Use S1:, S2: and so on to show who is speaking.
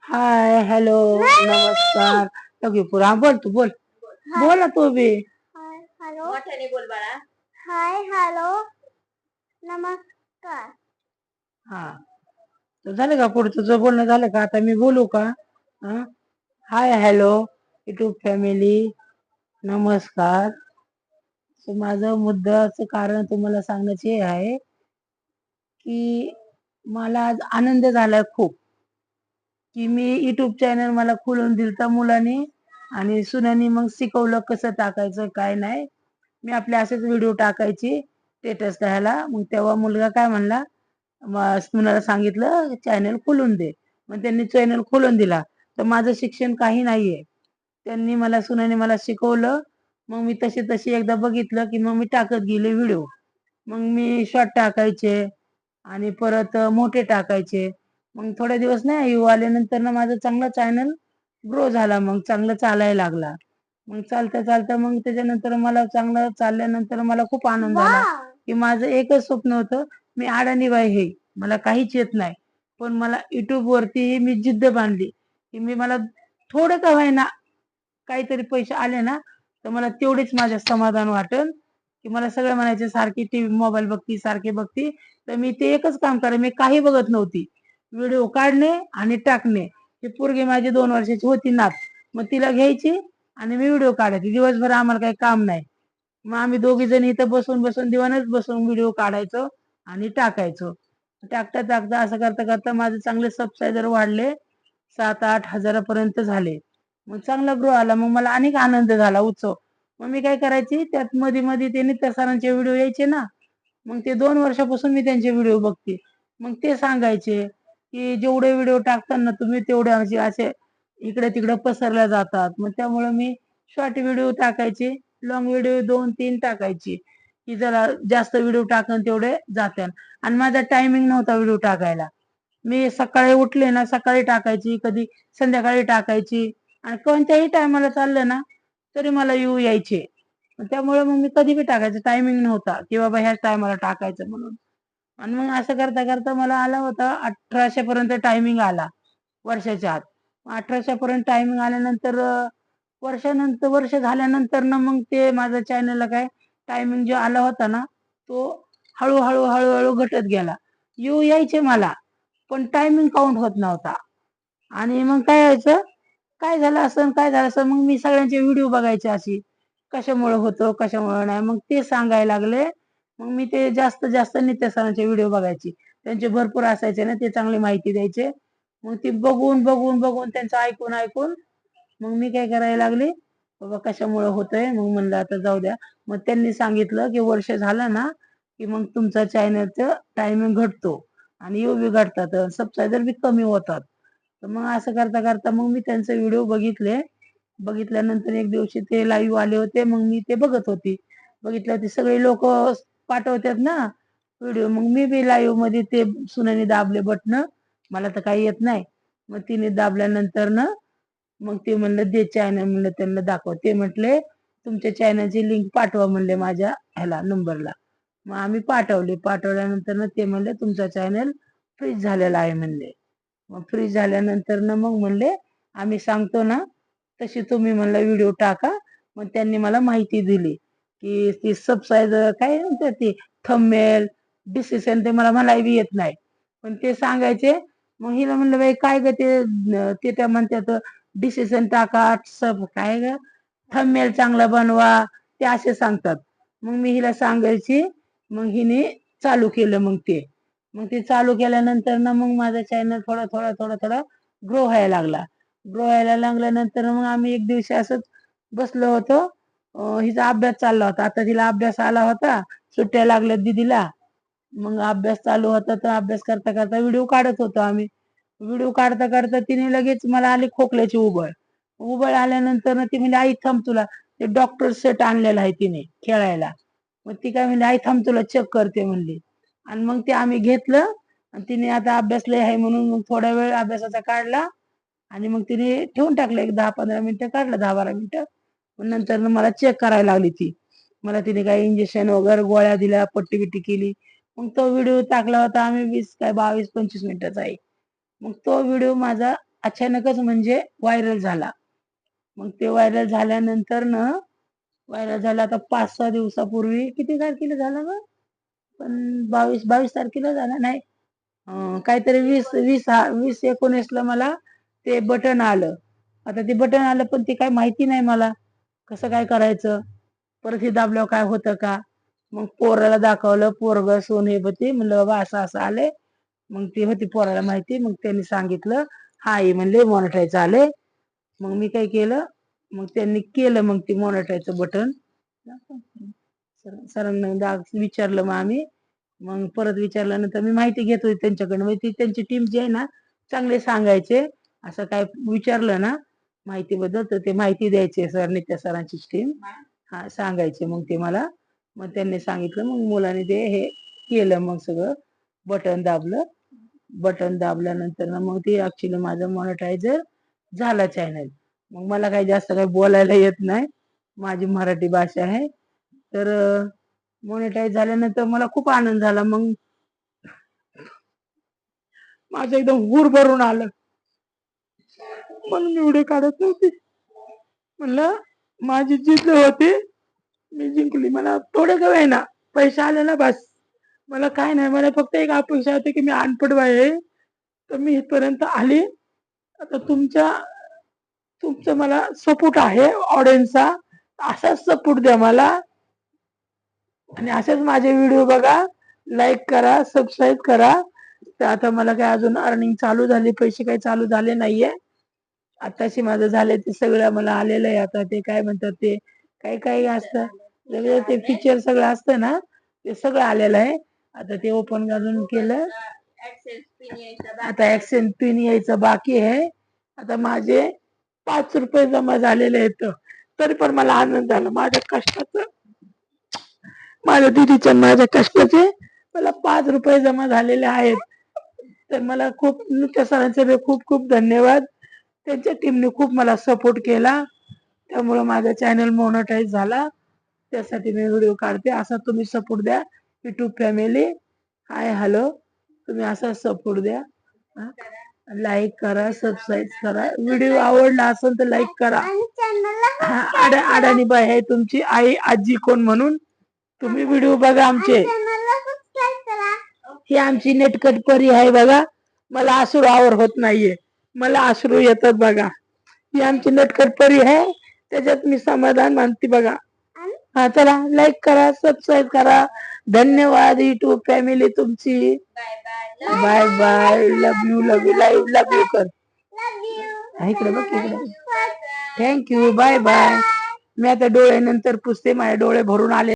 S1: Hi hello नमस्कार. Okay पुरा बोल तू बोल बोल ना तू बी.
S2: हाय हॅलो मोठ्याने बोल बाळा. हाय हॅलो नमस्कार.
S1: हा तर झालं का पुढे तुझं बोलणं झालं का? आता मी बोलू का? हाय हॅलो युट्यूब फॅमिली नमस्कार. माझं मुद्द्याचं कारण तुम्हाला सांगायचे आहे की मला आज आनंद झालाय खूप की मी युट्यूब चॅनल मला खोलून दिलता मुलांनी आणि सुनानी मग शिकवलं कसं टाकायचं काय नाही. मी आपले असेच व्हिडिओ टाकायची स्टेटस द्यायला. मग तेव्हा मुलगा काय म्हणला, मुलाला सांगितलं चॅनल खोलून दे. मग त्यांनी चॅनल खोलून दिला. तर माझं शिक्षण काही नाहीये, त्यांनी मला सुनाने मला शिकवलं. मग मी तशी तशी एकदा बघितलं की मग मी टाकत गेले व्हिडिओ. मग मी शॉर्ट टाकायचे आणि परत मोठे टाकायचे. मग थोडे दिवस नाही येऊ आल्यानंतर ना माझं चांगलं चॅनल ग्रो झाला. मग चांगलं चालायला लागला. मग चालता चालता मग त्याच्यानंतर मला चांगलं चालल्यानंतर मला खूप आनंद झाला की माझं एकच स्वप्न होतं, मी अडाणी बाई हे मला काहीच येत नाही, पण मला युट्यूब वरती मी जिद्द बांधली की मला थोडं का होईना काहीतरी पैसे आले ना तर मला तेवढेच माझं समाधान वाटेल. की मला सगळं म्हणायचे सारखी टीव्ही मोबाईल बघती सारखी बघती. तर मी ते एकच काम करा, मी काही बघत नव्हती, व्हिडिओ काढणे आणि टाकणे. ती पोरगी माझी 2 वर्षाची होती नात, मग तिला घ्यायची आणि मी व्हिडिओ काढायची. दिवसभर आम्हाला काही काम नाही, मग आम्ही दोघी जण इथं बसून बसून दिवाणच बसून व्हिडिओ काढायचो आणि टाकायचो. टाकता टाकता असं करता करता माझे चांगले सबस्क्रायबर वाढले, 7-8 हजारापर्यंत झाले. मग चांगला ग्रो आला. मग मला अनेक आनंद झाला, उत्सव. मग मी काय करायची त्यात मध्ये मध्ये ते नित्या सरांचे व्हिडिओ यायचे ना, मग ते 2 वर्षापासून मी त्यांचे व्हिडिओ बघते. मग ते सांगायचे की जेवढे व्हिडिओ टाकताना तुम्ही तेवढे असे इकडे तिकडे पसरल्या जातात. मग त्यामुळे मी शॉर्ट व्हिडिओ टाकायचे, लॉंग व्हिडिओ 2-3 टाकायची की जरा जास्त व्हिडिओ टाकन तेवढे जात्यान. आणि माझा टायमिंग नव्हता व्हिडिओ टाकायला. मी सकाळी उठले ना सकाळी टाकायची, कधी संध्याकाळी टाकायची आणि कोणत्याही टायमाला चाललं ना तरी मला व्ह्यू यायचे. त्यामुळे मग मी कधी बी टाकायचं, टायमिंग नव्हता की बाबा ह्याच टायमाला टाकायचं म्हणून. आणि मग असं करता करता मला आला होता 1800 पर्यंत टायमिंग आला वर्षाच्या आत. 1800 पर्यंत टायमिंग आल्यानंतर वर्षानंतर वर्ष झाल्यानंतर ना मग ते माझ्या चॅनलला काय टायमिंग जो आला होता ना तो हळूहळू हळूहळू घटत गेला. व्ह्यू यायचे मला पण टायमिंग काउंट होत नव्हता. आणि मग काय व्हायचं, काय झालं असं काय झालं असं, मग मी सगळ्यांचे व्हिडिओ बघायचे अशी कशामुळे होतं कशामुळे नाही, मग ते सांगायला लागले. मग मी ते जास्त जास्त नित्य सरांचे व्हिडिओ बघायची, त्यांचे भरपूर असायचे ना, ते चांगली माहिती द्यायचे. मग ती बघून बघून बघून त्यांचं ऐकून ऐकून मग मी काय करायला लागले, बाबा कशामुळे होतंय. मग म्हणलं आता जाऊ द्या. मग त्यांनी सांगितलं की वर्ष झालं ना की मग तुमचा चॅनलचं टायमिंग घटतो आणि व्ह्यू बी घटतात, सबस्क्रायबर बी कमी होतात. तर मग असं करता करता मग मी त्यांचे व्हिडिओ बघितले. बघितल्यानंतर एक दिवशी ते लाईव्ह आले होते, मग मी ते बघत होती. बघितलं होते सगळे लोक पाठवतात ना व्हिडिओ, मग मी बी लाईव्ह मध्ये ते सुनेने दाबले बटन, मला तर काही येत नाही. मग तिने दाबल्यानंतर ना मग ते म्हणलं दे चॅनल, म्हणलं त्यांना दाखव. ते म्हटले तुमच्या चॅनलची लिंक पाठवा म्हणले माझ्या ह्याला नंबरला. मग आम्ही पाठवल्यानंतर ना ते म्हणले तुमचा चॅनल फ्रीज झालेला आहे म्हणले. मग फ्रीज झाल्यानंतर ना मग म्हणले आम्ही सांगतो ना तशी तुम्ही म्हणलं व्हिडिओ टाका. मग त्यांनी मला माहिती दिली की ती सबस्क्रायबर काय म्हणतात ते थंबनेल डिस्क्रिप्शन, ते मला म्हणाय बी येत नाही पण ते सांगायचे. मग हिला म्हणलं बाई काय ग ते त्या म्हणतात डिसिजन टाका, सब काय ग थंबनेल चांगला बनवा, ते असे सांगतात. मग मी हिला सांगायची, मग हिने चालू केलं. मग ते चालू केल्यानंतर ना मग माझा चॅनल थोडा थोडा थोडा थोडा ग्रो व्हायला लागला. ग्रो व्हायला लागल्यानंतर मग आम्ही एक दिवशी असंच बसलो होतो. हिचा अभ्यास चालला होता, आता तिला अभ्यास आला होता, सुट्ट्या लागल्या दीदीला. मग अभ्यास चालू होता तर अभ्यास करता करता व्हिडिओ काढत होतो आम्ही. व्हिडिओ काढता काढता तिने लगेच मला आली खोकल्याची उबळ. उबळ आल्यानंतर ती म्हणजे आई थांब तुला ते डॉक्टर सेट आणलेला आहे तिने खेळायला. मग ती काय म्हणजे आई थांब तुला चेक करते म्हणली. आणि मग ते आम्ही घेतलं आणि तिने आता अभ्यास लय आहे म्हणून मग थोडा वेळ अभ्यासाचा काढला आणि मग तिने ठेवून टाकलं. एक 10-15 मिनिटं काढलं, 10-12 मिनिटं. मग नंतर मला चेक करायला लागली ती. मला तिने काही इंजेक्शन वगैरे गोळ्या दिल्या, पट्टी बिट्टी केली. मग तो व्हिडिओ टाकला होता आम्ही 20 काय 22-25 मिनिटाचा आहे. मग तो व्हिडिओ माझा अचानकच म्हणजे व्हायरल झाला. मग ते व्हायरल झाल्यानंतर ना व्हायरल झाला आता 5-6 दिवसापूर्वी किती तारखेला झाला ग? पण 22 तारखेला झाला नाही. काहीतरी 20-19ला मला ते बटन आलं. आता ते बटन आलं पण ते काय माहिती नाही मला. कसं काय करायचं? परत हे दाबल्यावर काय होतं का? मग पोराला दाखवलं. पोरगं सोनेपती म्हणलं बाबा असं आलंय. मग ती होती पोराला माहिती. मग त्यांनी सांगितलं. हा हे म्हणले मॉनिटाईज आले. मग मी काय केलं? मग त्यांनी केलं मग ते मॉनिटाईजचं बटन. सरांना विचारलं मग आम्ही. मग परत विचारल्यानंतर मी माहिती घेत होती त्यांच्याकडनं. म्हणजे ती त्यांची टीम जी आहे ना चांगले सांगायचे. असं काय विचारलं ना माहितीबद्दल तर ते माहिती द्यायचे सर नित्या सरांची टीम. हा सांगायचे मग ते मला. मग त्यांनी सांगितलं मग मुलाने ते हे केलं मग सगळं बटन दाबलं. बटन दाबल्यानंतर ना मग ते ऍक्च्युली माझं मॉनिटायझर झालं चॅनल. मग मला काही जास्त काही बोलायला येत नाही. माझी मराठी भाषा आहे. तर मॉनिटाईज झाल्यानंतर मला खूप आनंद झाला. मग माझं एकदम हुर भरून आलं. म्हणून व्हिडिओ काढत नव्हती. म्हणलं माझी जिद्द होती मी जिंकली. मला थोडे का होईना पैसे आले ना बस. मला काय नाही. मला फक्त एक अपेक्षा होती की मी अनपढ बाई आहे तर मी इथपर्यंत आली. आता तुमचं मला सपोर्ट आहे ऑडियन्सचा. असाच सपोर्ट द्या मला आणि असेच माझे व्हिडिओ बघा. लाईक करा, सबस्क्राईब करा. तर आता मला काय अजून अर्निंग चालू झाली. पैसे काही चालू झाले नाहीये. आताशी माझं झालंय ते सगळं मला आलेलं आहे. आता ते काय म्हणतात ते काही असतं ते फीचर सगळं असतं ना ते सगळं आलेलं आहे. आता ते ओपन करून केलं. आता ऍक्सेंट पिन यायचं बाकी आहे. आता माझे 5 रुपये जमा झालेले आहेत. तरी पण मला आनंद झाला. माझ्या कष्टाचं माझ्या दिदीच्या माझ्या कष्टाचे मला 5 रुपये जमा झालेले आहेत. तर मला खूप नित्या सरांचे खूप खूप धन्यवाद. त्यांच्या टीमने खूप मला सपोर्ट केला. त्यामुळं माझा चॅनल मॉनिटाईज झाला. त्यासाठी मी व्हिडिओ काढते. असा तुम्ही सपोर्ट द्या युट्यूब फॅमिली. हाय हॅलो तुम्ही असा सपोर्ट द्या. लाईक करा, सबस्क्राईब करा. व्हिडिओ आवडला असेल तर लाईक करा. अडाणी बाई आहे तुमची आई आजी कोण म्हणून तुम्ही व्हिडिओ बघा आमचे. ही आमची नेटकट परी आहे बघा. मला अश्रू आवर होत नाहीये. मला अश्रू येतात बघा. ही आमची नटकट परी आहे. त्याच्यात मी समाधान मानते बघा. हा चला लाईक करा, सबस्क्राईब करा. धन्यवाद युट्यूब फॅमिली तुमची. Bye bye. Love you love you कर. इकडे बघ इकडे. थँक्यू. Bye bye. मी आता डोळे नंतर पुसते. माझे डोळे भरून आले.